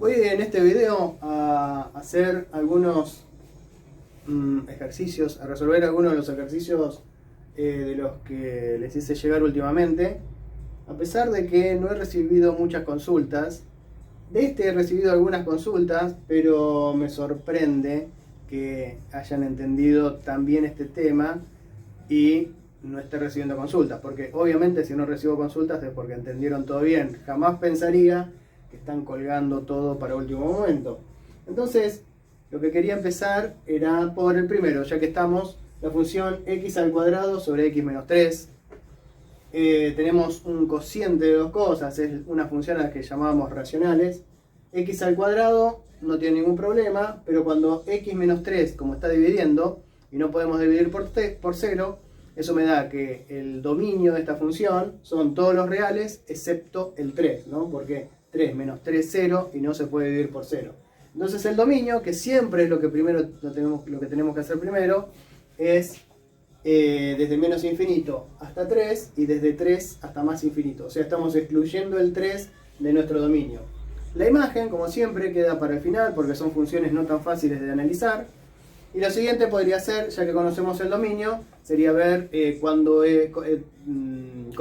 Voy en este video a hacer algunos ejercicios, a resolver algunos de los ejercicios de los que les hice llegar últimamente. A pesar de que no he recibido muchas consultas, de este he recibido algunas consultas, pero me sorprende que hayan entendido tan bien este tema y no esté recibiendo consultas, porque obviamente si no recibo consultas es porque entendieron todo bien. Jamás pensaría que están colgando todo para último momento. Entonces, lo que quería empezar era por el primero, ya que estamos, la función x al cuadrado sobre x menos 3. Tenemos un cociente de dos cosas, es una función a la que llamamos racionales. X al cuadrado no tiene ningún problema, pero cuando x menos 3, como está dividiendo, y no podemos dividir por 0, eso me da que el dominio de esta función son todos los reales excepto el 3, ¿no? Porque 3 menos 3 es 0 y no se puede dividir por 0. Entonces el dominio, que siempre es lo que tenemos que hacer primero, es desde menos infinito hasta 3 y desde 3 hasta más infinito. O sea, estamos excluyendo el 3 de nuestro dominio. La imagen, como siempre, queda para el final porque son funciones no tan fáciles de analizar. Y lo siguiente podría ser, ya que conocemos el dominio, sería ver cuál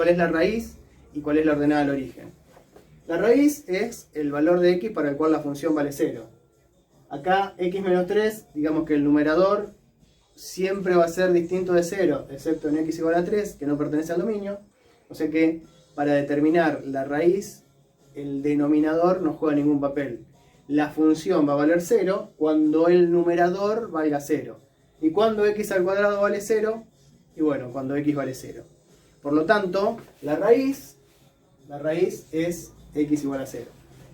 es la raíz y cuál es la ordenada al origen. La raíz es el valor de x para el cual la función vale 0. Acá x menos 3, digamos que el numerador siempre va a ser distinto de 0, excepto en x igual a 3, que no pertenece al dominio. O sea que para determinar la raíz, el denominador no juega ningún papel. La función va a valer 0 cuando el numerador valga 0. ¿Y cuando x al cuadrado vale 0? Y bueno, cuando x vale 0. Por lo tanto, la raíz es x igual a 0.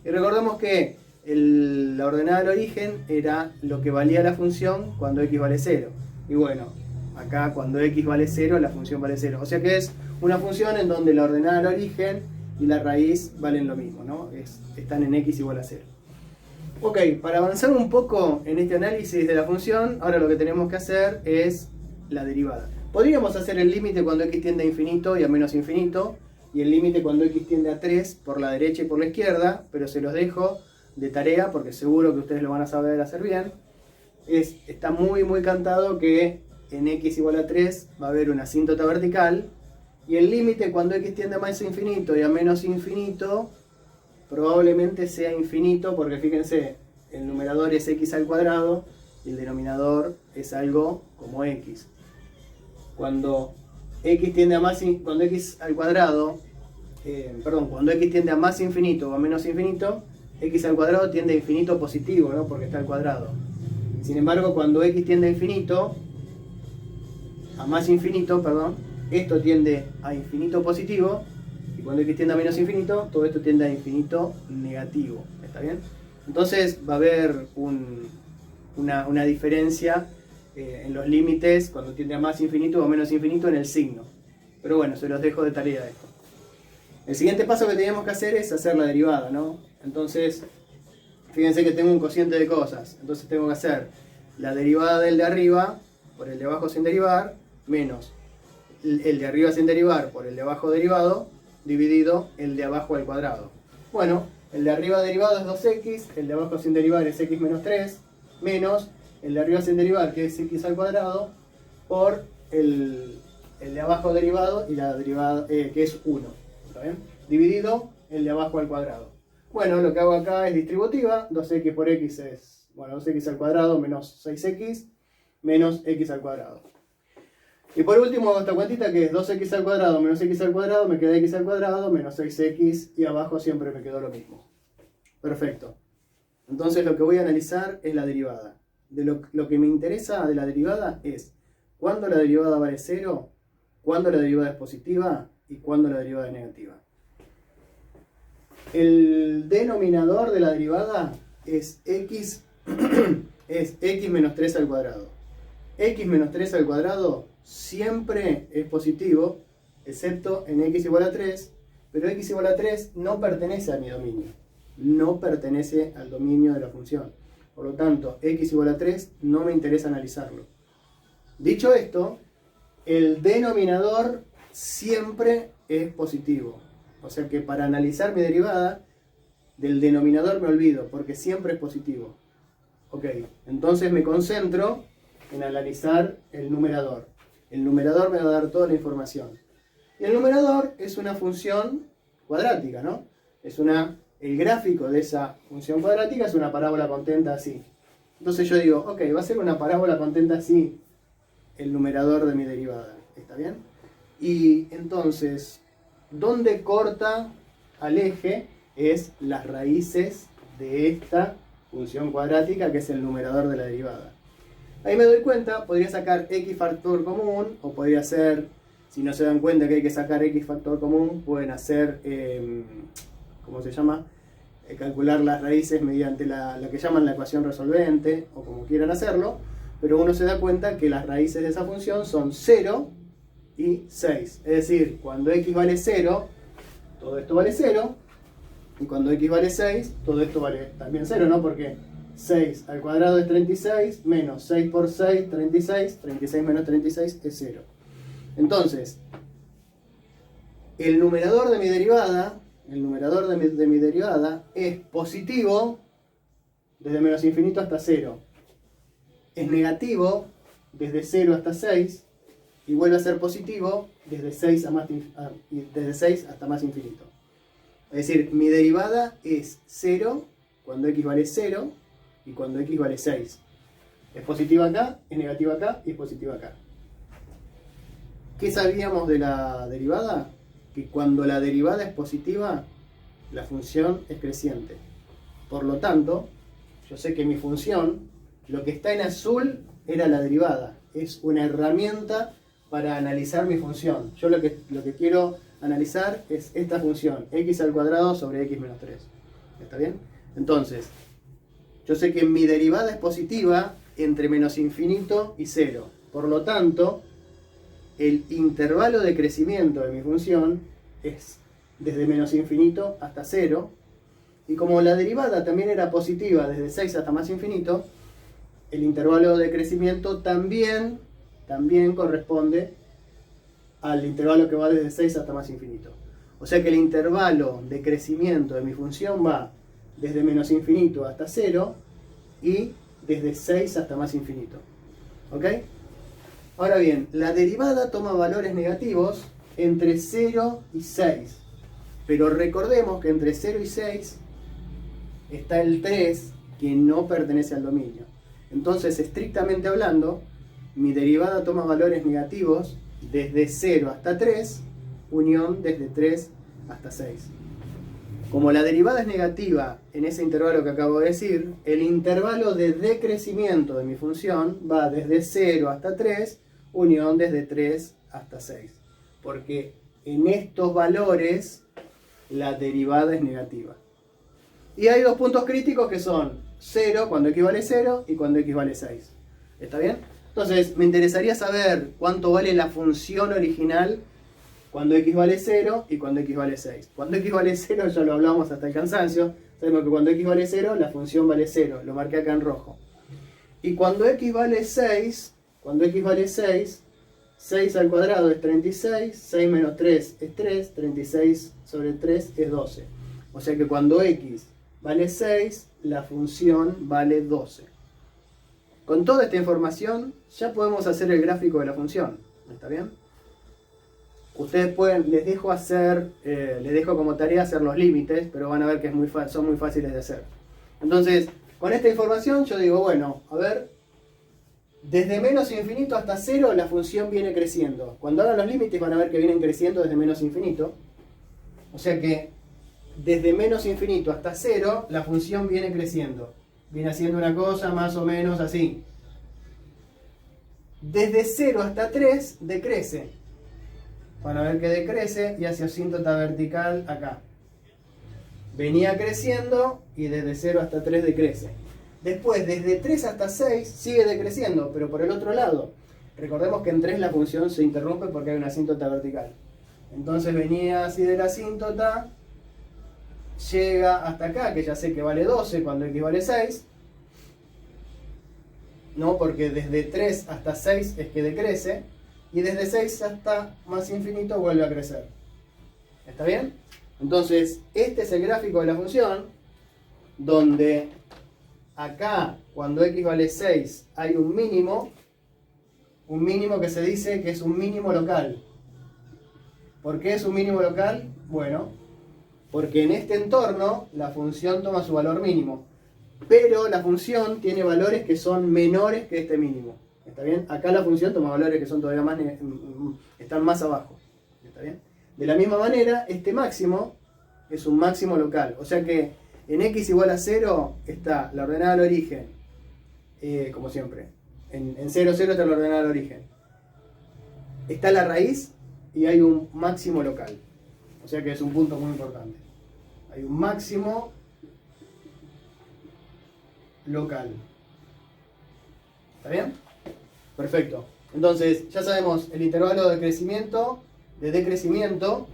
Y recordemos que la ordenada al origen era lo que valía la función cuando x vale 0. Y bueno, acá cuando x vale 0, la función vale 0. O sea que es una función en donde la ordenada al origen y la raíz valen lo mismo, ¿no? Están en x igual a 0. Ok, para avanzar un poco en este análisis de la función, ahora lo que tenemos que hacer es la derivada. Podríamos hacer el límite cuando x tiende a infinito y a menos infinito, y el límite cuando x tiende a 3 por la derecha y por la izquierda, pero se los dejo de tarea porque seguro que ustedes lo van a saber hacer bien. Está muy cantado que en x igual a 3 va a haber una asíntota vertical, y el límite cuando x tiende a más infinito y a menos infinito probablemente sea infinito, porque fíjense, el numerador es x al cuadrado y el denominador es algo como x. Cuando x tiende a más, cuando x al cuadrado, cuando x tiende a más infinito o a menos infinito, x al cuadrado tiende a infinito positivo, ¿no? Porque está al cuadrado. Sin embargo, cuando x tiende a infinito, a más infinito, esto tiende a infinito positivo, y cuando x tiende a menos infinito, todo esto tiende a infinito negativo. ¿Está bien? Entonces va a haber una diferencia en los límites cuando tiende a más infinito o menos infinito en el signo. Pero bueno, se los dejo de tarea esto. El siguiente paso que tenemos que hacer es hacer la derivada, ¿no? Entonces, fíjense que tengo un cociente de cosas. Entonces tengo que hacer la derivada del de arriba por el de abajo sin derivar, menos el de arriba sin derivar por el de abajo derivado, dividido el de abajo al cuadrado. Bueno, el de arriba derivado es 2x, el de abajo sin derivar es x menos 3, menos el de arriba sin derivar, que es x al cuadrado, por el de abajo derivado y la derivada, que es 1. ¿Está bien? Dividido el de abajo al cuadrado. Bueno, lo que hago acá es distributiva. 2x por x es, 2x al cuadrado menos 6x, menos x al cuadrado. Y por último hago esta cuentita que es 2x al cuadrado menos x al cuadrado, me queda x al cuadrado menos 6x, y abajo siempre me quedó lo mismo. Perfecto. Entonces lo que voy a analizar es la derivada. Lo que me interesa de la derivada es cuándo la derivada vale 0, cuándo la derivada es positiva y cuándo la derivada es negativa. El denominador de la derivada es x, es x menos 3 al cuadrado. X menos 3 al cuadrado siempre es positivo, excepto en x igual a 3, pero x igual a 3 no pertenece a mi dominio, no pertenece al dominio de la función. Por lo tanto, x igual a 3 no me interesa analizarlo. Dicho esto, el denominador siempre es positivo. O sea que para analizar mi derivada, Del denominador me olvido, porque siempre es positivo. Ok, entonces me concentro en analizar el numerador. El numerador me va a dar toda la información. Y el numerador es una función cuadrática, ¿no? El gráfico de esa función cuadrática es una parábola contenta así. Entonces yo digo, ok, va a ser una parábola contenta así el numerador de mi derivada. ¿Está bien? Y entonces, ¿dónde corta al eje? Es las raíces de esta función cuadrática que es el numerador de la derivada. Ahí me doy cuenta, podría sacar x factor común, o podría ser, si no se dan cuenta que hay que sacar x factor común, pueden hacer, ¿cómo se llama? Calcular las raíces mediante la que llaman la ecuación resolvente, o como quieran hacerlo, pero uno se da cuenta que las raíces de esa función son 0 y 6. Es decir, cuando x vale 0, todo esto vale 0, y cuando x vale 6, todo esto vale también 0, ¿no? Porque 6 al cuadrado es 36, menos 6 por 6, 36, 36 menos 36 es 0. Entonces, el numerador de mi derivada, es positivo desde menos infinito hasta 0. Es negativo desde 0 hasta 6, y vuelve a ser positivo desde 6 hasta más infinito. Es decir, mi derivada es 0 cuando x vale 0 y cuando x vale 6. Es positiva acá, es negativa acá y es positiva acá. ¿Qué sabíamos de la derivada? Que cuando la derivada es positiva, la función es creciente. Por lo tanto, yo sé que mi función, lo que está en azul era la derivada. Es una herramienta para analizar mi función. Yo lo que quiero analizar es esta función, x al cuadrado sobre x menos 3. ¿Está bien? Entonces, yo sé que mi derivada es positiva entre menos infinito y 0. Por lo tanto, el intervalo de crecimiento de mi función es desde menos infinito hasta 0. Y como la derivada también era positiva desde 6 hasta más infinito, el intervalo de crecimiento también corresponde al intervalo que va desde 6 hasta más infinito. O sea que el intervalo de crecimiento de mi función va desde menos infinito hasta 0 y desde 6 hasta más infinito. ¿Ok? Ahora bien, la derivada toma valores negativos entre 0 y 6. Pero recordemos que entre 0 y 6 está el 3 que no pertenece al dominio. Entonces, estrictamente hablando, mi derivada toma valores negativos desde 0 hasta 3, unión desde 3 hasta 6. Como la derivada es negativa en ese intervalo que acabo de decir, el intervalo de decrecimiento de mi función va desde 0 hasta 3, unión desde 3 hasta 6. Porque en estos valores la derivada es negativa. Y hay dos puntos críticos que son 0 cuando x vale 0 y cuando x vale 6. ¿Está bien? Entonces, me interesaría saber cuánto vale la función original cuando x vale 0 y cuando x vale 6. Cuando x vale 0 ya lo hablamos hasta el cansancio. Sabemos que cuando x vale 0, la función vale 0. Lo marqué acá en rojo. Y cuando x vale 6, 6 al cuadrado es 36, 6 menos 3 es 3, 36 sobre 3 es 12. O sea que cuando x vale 6, la función vale 12. Con toda esta información ya podemos hacer el gráfico de la función. ¿Está bien? Ustedes pueden, les dejo como tarea hacer los límites, pero van a ver que son muy fáciles de hacer. Entonces, con esta información yo digo, bueno, a ver, desde menos infinito hasta 0 la función viene creciendo. Cuando hagan los límites van a ver que vienen creciendo desde menos infinito. O sea que desde menos infinito hasta 0 la función viene creciendo. Viene haciendo una cosa más o menos así. Desde 0 hasta 3 decrece. Van a ver que decrece y hace asíntota vertical acá. Venía creciendo y desde 0 hasta 3 decrece. Después, desde 3 hasta 6 sigue decreciendo, pero por el otro lado. Recordemos que en 3 la función se interrumpe porque hay una asíntota vertical. Entonces venía así de la asíntota, llega hasta acá, que ya sé que vale 12 cuando x vale 6. No, porque desde 3 hasta 6 es que decrece. Y desde 6 hasta más infinito vuelve a crecer. ¿Está bien? Entonces, este es el gráfico de la función. donde acá, cuando x vale 6, hay un mínimo que se dice que es un mínimo local. ¿Por qué es un mínimo local? Bueno, porque en este entorno la función toma su valor mínimo, pero la función tiene valores que son menores que este mínimo. ¿Está bien? Acá la función toma valores que son todavía más, están más abajo. ¿Está bien? De la misma manera, este máximo es un máximo local. O sea que en x igual a 0 está la ordenada al origen, como siempre. En 0, 0 está la ordenada al origen. Está la raíz y hay un máximo local. O sea que es un punto muy importante. Hay un máximo local. ¿Está bien? Perfecto. Entonces, ya sabemos el intervalo de crecimiento, de decrecimiento.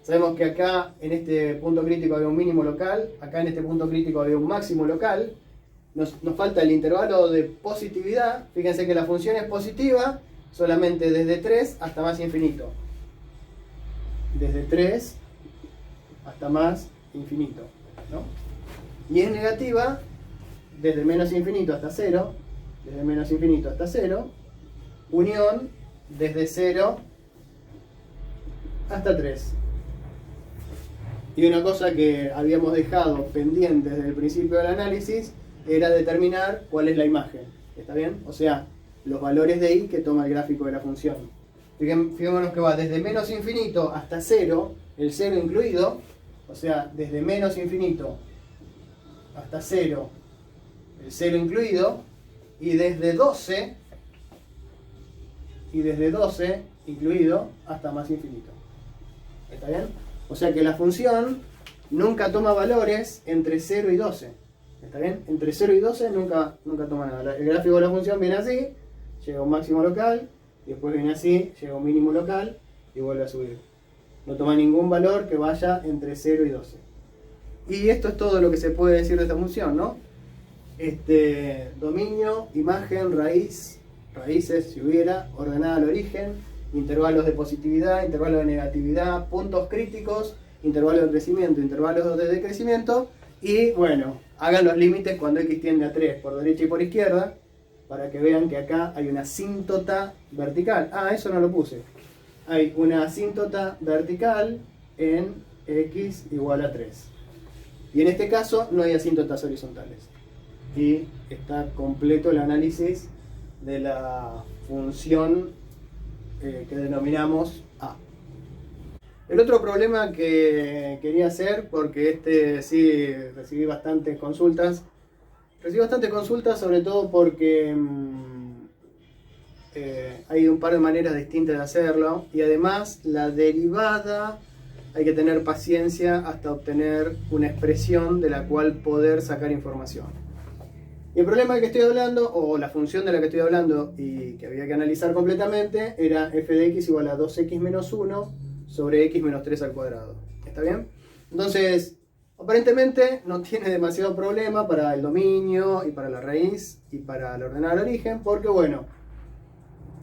Sabemos que acá en este punto crítico había un mínimo local, acá en este punto crítico había un máximo local. Nos falta el intervalo de positividad. Fíjense que la función es positiva solamente desde 3 hasta más infinito. Desde 3 hasta más infinito, ¿no? Y es negativa desde menos infinito hasta 0, desde menos infinito hasta 0, unión desde 0 hasta 3. Y una cosa que habíamos dejado pendiente desde el principio del análisis era determinar cuál es la imagen. ¿Está bien? O sea, los valores de i que toma el gráfico de la función. Fijémonos que va desde menos infinito hasta 0, el 0 incluido, o sea, desde menos infinito hasta 0, el 0 incluido, y desde 12 incluido hasta más infinito. ¿Está bien? O sea que la función nunca toma valores entre 0 y 12. ¿Está bien? Entre 0 y 12 nunca toma nada. El gráfico de la función viene así, llega a un máximo local, y después viene así, llega a un mínimo local y vuelve a subir. No toma ningún valor que vaya entre 0 y 12. Y esto es todo lo que se puede decir de esta función, ¿no? Dominio, imagen, raíz, raíces si hubiera, ordenada al origen, intervalos de positividad, intervalos de negatividad, puntos críticos, intervalos de crecimiento, intervalos de decrecimiento, y bueno, hagan los límites cuando x tiende a 3 por derecha y por izquierda, para que vean que acá hay una asíntota vertical. Ah, eso no lo puse. Hay una asíntota vertical en x igual a 3. Y en este caso no hay asíntotas horizontales. Y está completo el análisis de la función que denominamos A. El otro problema que quería hacer, porque sí recibí bastantes consultas. Recibí bastantes consultas sobre todo porque hay un par de maneras distintas de hacerlo. Y además la derivada hay que tener paciencia hasta obtener una expresión de la cual poder sacar información. Y el problema del que estoy hablando, o la función de la que estoy hablando y que había que analizar completamente, era f de x igual a 2x menos 1 sobre x menos 3 al cuadrado. ¿Está bien? Entonces, aparentemente no tiene demasiado problema para el dominio y para la raíz y para la ordenada al origen, porque bueno,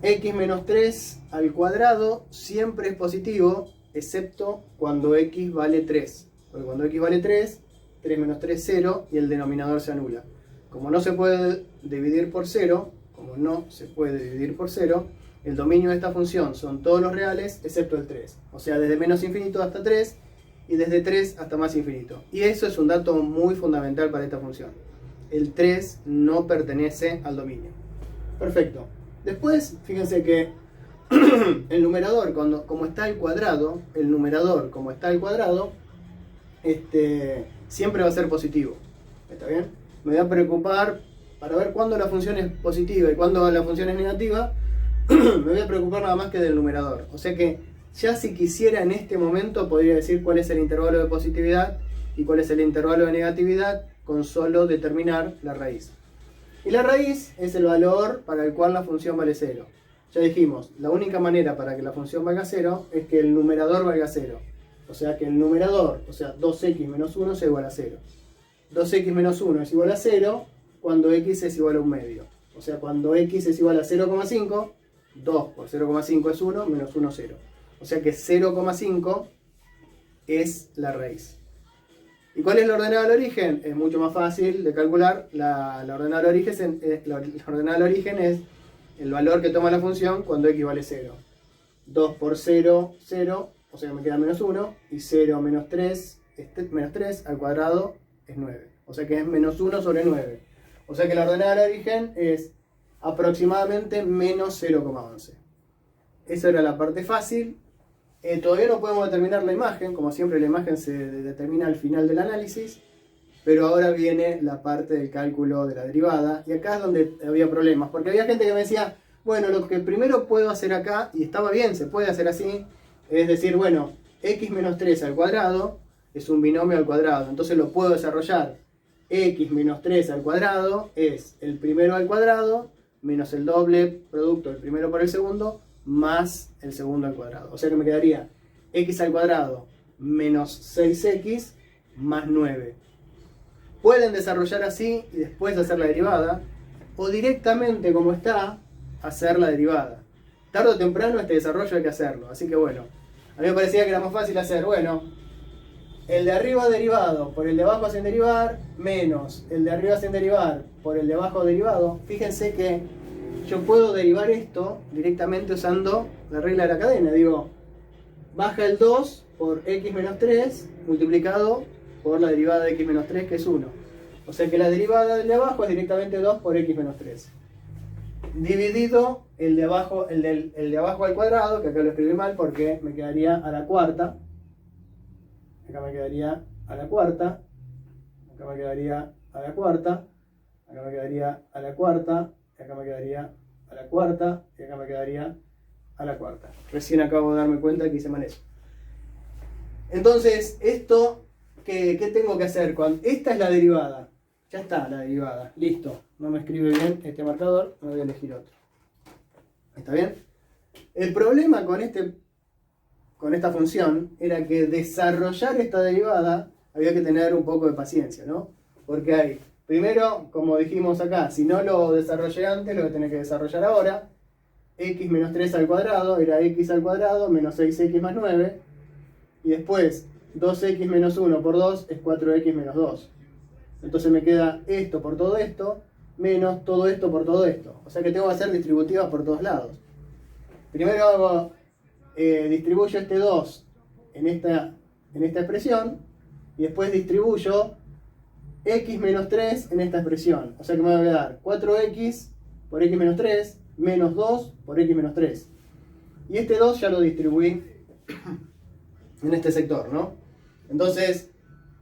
x menos 3 al cuadrado siempre es positivo, excepto cuando x vale 3. Porque cuando x vale 3, 3 menos 3 es 0 y el denominador se anula. Como no se puede dividir por 0, el dominio de esta función son todos los reales excepto el 3. O sea, desde menos infinito hasta 3 y desde 3 hasta más infinito. Y eso es un dato muy fundamental para esta función. El 3 no pertenece al dominio. Perfecto. Después, fíjense que el numerador, como está al cuadrado, siempre va a ser positivo. ¿Está bien? Me voy a preocupar para ver cuándo la función es positiva y cuándo la función es negativa. Me voy a preocupar nada más que del numerador. O sea que ya si quisiera en este momento podría decir cuál es el intervalo de positividad y cuál es el intervalo de negatividad con solo determinar la raíz. Y la raíz es el valor para el cual la función vale 0. Ya dijimos, la única manera para que la función valga 0 es que el numerador valga 0. O sea que el numerador, o sea 2x menos 1 sea igual a 0. 2x menos 1 es igual a 0 cuando x es igual a un medio. O sea, cuando x es igual a 0,5, 2 por 0,5 es 1, menos 1, 0. O sea que 0,5 es la raíz. ¿Y cuál es la ordenada al origen? Es mucho más fácil de calcular. La ordenada al origen, la ordenada al origen es el valor que toma la función cuando x vale 0. 2 por 0, 0, o sea que me queda menos 1, y 0 menos 3, menos 3 al cuadrado es 9. O sea que es menos 1 sobre 9. O sea que la ordenada al origen es aproximadamente menos 0,11. Esa era la parte fácil. Todavía no podemos determinar la imagen, como siempre la imagen se determina al final del análisis, pero ahora viene la parte del cálculo de la derivada, y acá es donde había problemas, porque había gente que me decía, bueno, lo que primero puedo hacer acá, y estaba bien, se puede hacer así, es decir, bueno, x menos 3 al cuadrado es un binomio al cuadrado, entonces lo puedo desarrollar. X menos 3 al cuadrado es el primero al cuadrado menos el doble producto del primero por el segundo más el segundo al cuadrado. O sea que me quedaría x al cuadrado menos 6x más 9. Pueden desarrollar así y después hacer la derivada, o directamente como está, hacer la derivada. Tarde o temprano este desarrollo hay que hacerlo, así que bueno, a mí me parecía que era más fácil hacer, bueno, el de arriba derivado por el de abajo sin derivar, menos el de arriba sin derivar por el de abajo derivado. Fíjense que yo puedo derivar esto directamente usando la regla de la cadena. Digo, baja el 2 por x menos 3 multiplicado por la derivada de x menos 3, que es 1. O sea que la derivada del de abajo es directamente 2 por x menos 3. Dividido el de abajo, el de abajo al cuadrado, que acá lo escribí mal porque me quedaría a la cuarta. Acá me quedaría a la cuarta. Acá me quedaría a la cuarta. Acá me quedaría a la cuarta. Acá me quedaría a la cuarta. Y acá me quedaría a la cuarta. Recién acabo de darme cuenta que hice mal eso. Entonces, esto, ¿qué tengo que hacer? Esta es la derivada. Ya está la derivada. Listo. No me escribe bien este marcador. Me voy a elegir otro. ¿Está bien? El problema con esta función era que desarrollar esta derivada había que tener un poco de paciencia, ¿no? Porque hay, primero, como dijimos acá, si no lo desarrollé antes, lo voy a tener que desarrollar ahora. X menos 3 al cuadrado era x al cuadrado menos 6x más 9. Y después, 2x menos 1 por 2 es 4x menos 2. Entonces me queda esto por todo esto, menos todo esto por todo esto. O sea que tengo que hacer distributivas por todos lados. Primero hago, distribuyo este 2 en esta expresión, y después distribuyo x menos 3 en esta expresión. O sea que me va a quedar 4x por x menos 3 menos 2 por x menos 3. Y este 2 ya lo distribuí en este sector, ¿no? Entonces,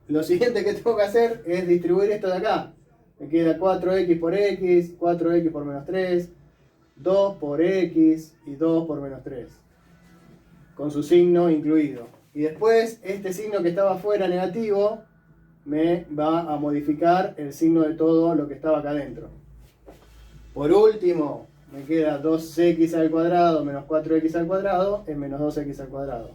lo siguiente que tengo que hacer es distribuir esto de acá. Me queda 4x por x, 4x por menos 3, 2 por x y 2 por menos 3. Con su signo incluido. Y después, este signo que estaba afuera negativo, me va a modificar el signo de todo lo que estaba acá adentro. Por último, me queda 2x al cuadrado menos 4x al cuadrado es menos 2x al cuadrado.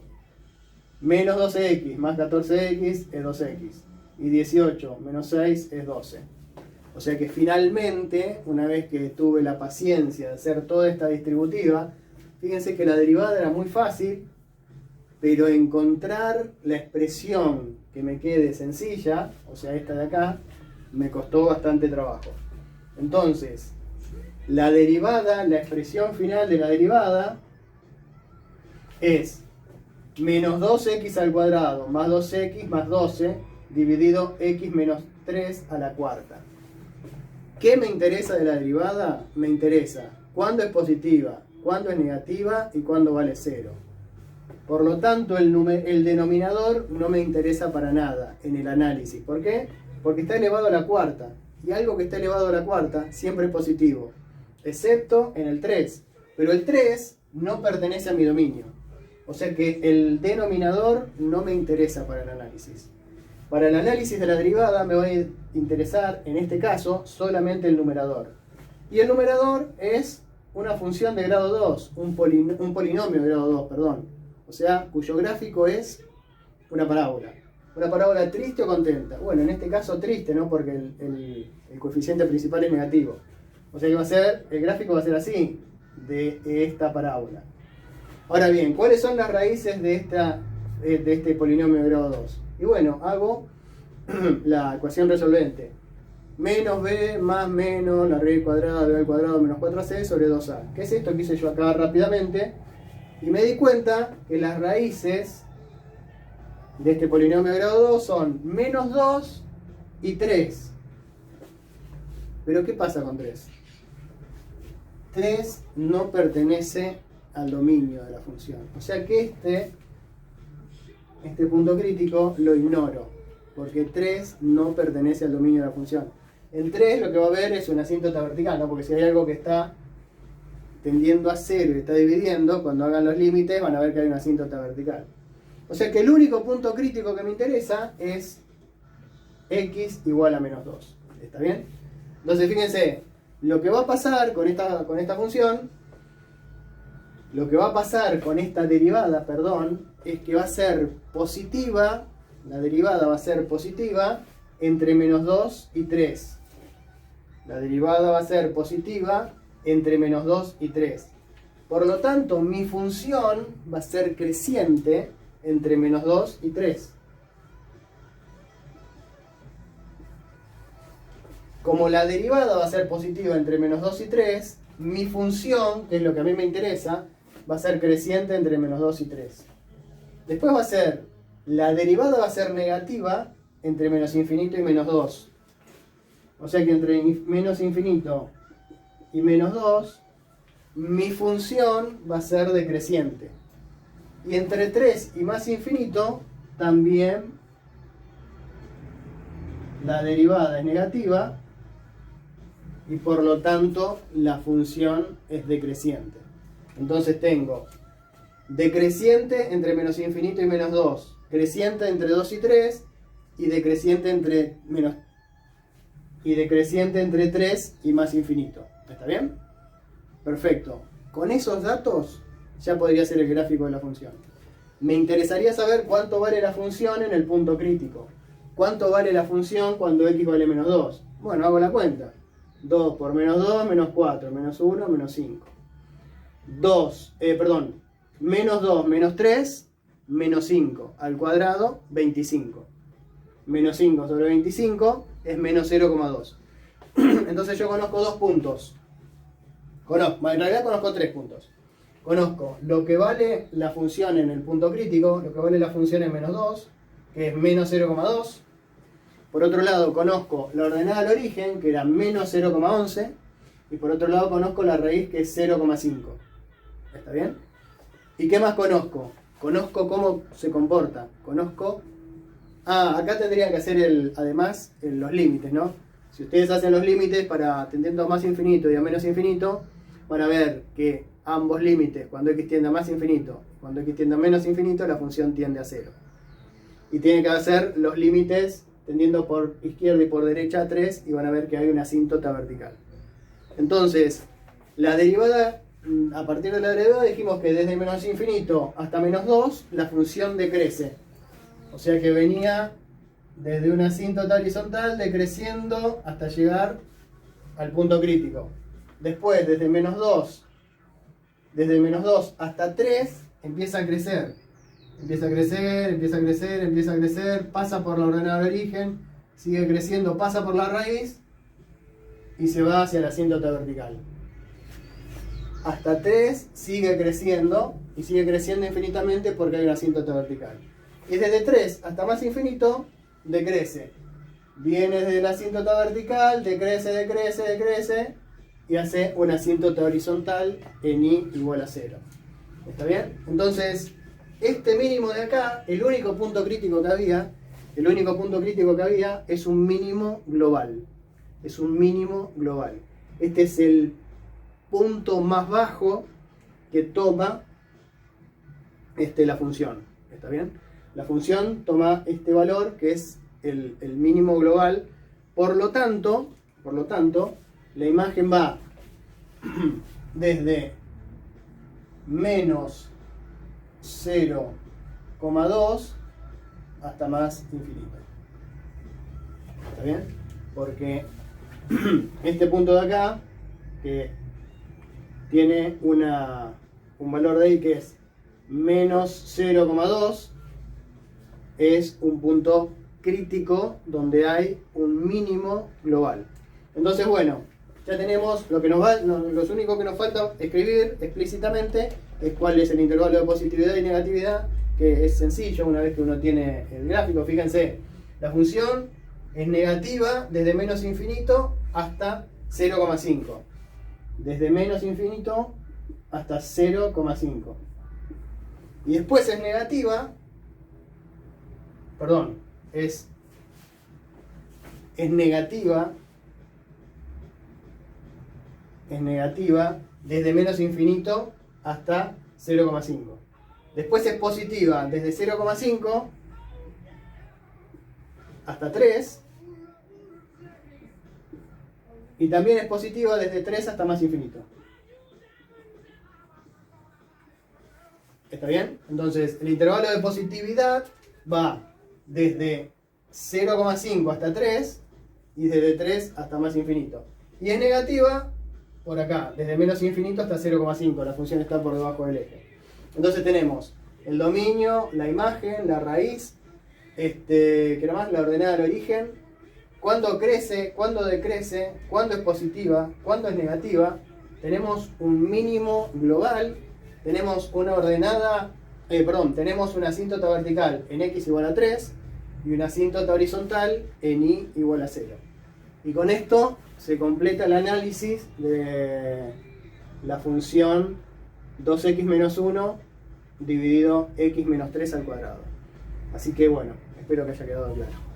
Menos 12x más 14x es 2x. Y 18 menos 6 es 12. O sea que finalmente, una vez que tuve la paciencia de hacer toda esta distributiva, fíjense que la derivada era muy fácil, pero encontrar la expresión que me quede sencilla, o sea esta de acá, me costó bastante trabajo. Entonces, la derivada, la expresión final de la derivada es menos 2x al cuadrado más 2x más 12 dividido x menos 3 a la cuarta. ¿Qué me interesa de la derivada? Me interesa cuándo es positiva, cuándo es negativa y cuándo vale 0. Por lo tanto, el denominador no me interesa para nada en el análisis. ¿Por qué? Porque está elevado a la cuarta. Y algo que está elevado a la cuarta siempre es positivo. Excepto en el 3. Pero el 3 no pertenece a mi dominio. O sea que el denominador no me interesa para el análisis. Para el análisis de la derivada me va a interesar, en este caso, solamente el numerador. Y el numerador es una función de grado 2, un polinomio de grado 2, perdón. O sea, cuyo gráfico es una parábola. Una parábola triste o contenta. Bueno, en este caso triste, ¿no? Porque el coeficiente principal es negativo. O sea que el gráfico va a ser así, de esta parábola. Ahora bien, ¿cuáles son las raíces de este polinomio de grado 2? Y bueno, hago la ecuación resolvente. Menos b más menos la raíz cuadrada de b al cuadrado menos 4ac sobre 2a. ¿Qué es esto que hice yo acá rápidamente? Y me di cuenta que las raíces de este polinomio de grado 2 son menos 2 y 3. Pero ¿qué pasa con 3? 3 no pertenece al dominio de la función. O sea que este punto crítico lo ignoro, porque 3 no pertenece al dominio de la función. En 3 lo que va a haber es una asíntota vertical, ¿no? Porque si hay algo que está tendiendo a 0 y está dividiendo, cuando hagan los límites van a ver que hay una asíntota vertical. O sea que el único punto crítico que me interesa es x igual a menos 2. ¿Está bien? Entonces fíjense, lo que va a pasar con esta función, lo que va a pasar con esta derivada, perdón, es que va a ser positiva, la derivada va a ser positiva entre menos 2 y 3. La derivada va a ser positiva entre menos 2 y 3. Por lo tanto, mi función va a ser creciente entre menos 2 y 3. Como la derivada va a ser positiva entre menos 2 y 3, mi función, que es lo que a mí me interesa, va a ser creciente entre menos 2 y 3. Después va a ser, la derivada va a ser negativa entre menos infinito y menos 2. O sea que entre menos infinito y menos 2, mi función va a ser decreciente. Y entre 3 y más infinito, también la derivada es negativa y por lo tanto la función es decreciente. Entonces tengo decreciente entre menos infinito y menos 2, creciente entre 2 y 3 y decreciente entre 3 y más infinito. ¿Está bien? Perfecto. Con esos datos ya podría ser el gráfico de la función. Me interesaría saber cuánto vale la función en el punto crítico. ¿Cuánto vale la función cuando x vale menos 2? Bueno, hago la cuenta. 2 por menos 2, menos 4, menos 1, menos 5. Menos 2, menos 3, menos 5 al cuadrado, 25. Menos 5 sobre 25 es menos 0,2. Entonces yo conozco dos puntos. En realidad conozco tres puntos. Conozco lo que vale la función en el punto crítico, lo que vale la función en menos 2, que es menos 0,2. Por otro lado conozco la ordenada al origen, que era menos 0,11. Y por otro lado conozco la raíz, que es 0,5. ¿Está bien? ¿Y qué más conozco? Conozco cómo se comporta. Acá tendrían que hacer además los límites, ¿no? Si ustedes hacen los límites para tendiendo a más infinito y a menos infinito, van a ver que ambos límites, cuando x tiende a más infinito, cuando x tiende a menos infinito, la función tiende a 0. Y tienen que hacer los límites tendiendo por izquierda y por derecha a 3 y van a ver que hay una asíntota vertical. Entonces, la derivada, a partir de la derivada dijimos que desde menos infinito hasta menos 2, la función decrece. O sea que venía desde una asíntota horizontal decreciendo hasta llegar al punto crítico. Después, desde menos 2 hasta 3, empieza a crecer. Empieza a crecer, pasa por la ordenada de origen, sigue creciendo, pasa por la raíz y se va hacia la asíntota vertical. Hasta 3 sigue creciendo y sigue creciendo infinitamente porque hay una asíntota vertical. Y desde 3 hasta más infinito, decrece. Viene desde la asíntota vertical, decrece y hace una asíntota horizontal en i igual a 0. ¿Está bien? Entonces, este mínimo de acá, el único punto crítico que había es un mínimo global. Es un mínimo global. Este es el punto más bajo que toma la función. ¿Está bien? La función toma este valor que es el mínimo global. Por lo tanto, la imagen va desde menos 0,2 hasta más infinito. ¿Está bien? Porque este punto de acá, que tiene un valor de i que es menos 0,2, es un punto crítico donde hay un mínimo global. Entonces, bueno, ya tenemos lo único que nos falta escribir explícitamente es cuál es el intervalo de positividad y negatividad, que es sencillo una vez que uno tiene el gráfico. Fíjense, la función es negativa desde menos infinito hasta 0,5. Desde menos infinito hasta 0,5. Y después es negativa, perdón, es negativa desde menos infinito hasta 0,5. Después es positiva desde 0,5 hasta 3. Y también es positiva desde 3 hasta más infinito. ¿Está bien? Entonces, el intervalo de positividad va desde 0,5 hasta 3 y desde 3 hasta más infinito. Y es negativa por acá, desde menos infinito hasta 0,5. La función está por debajo del eje. Entonces tenemos el dominio, la imagen, la raíz, ¿qué era más? La ordenada del origen. Cuándo crece, cuándo decrece, cuándo es positiva, cuándo es negativa. Tenemos un mínimo global. Tenemos una tenemos una asíntota vertical en x igual a 3 y una asíntota horizontal en y igual a 0. Y con esto se completa el análisis de la función 2x menos 1 dividido x menos 3 al cuadrado. Así que bueno, espero que haya quedado claro.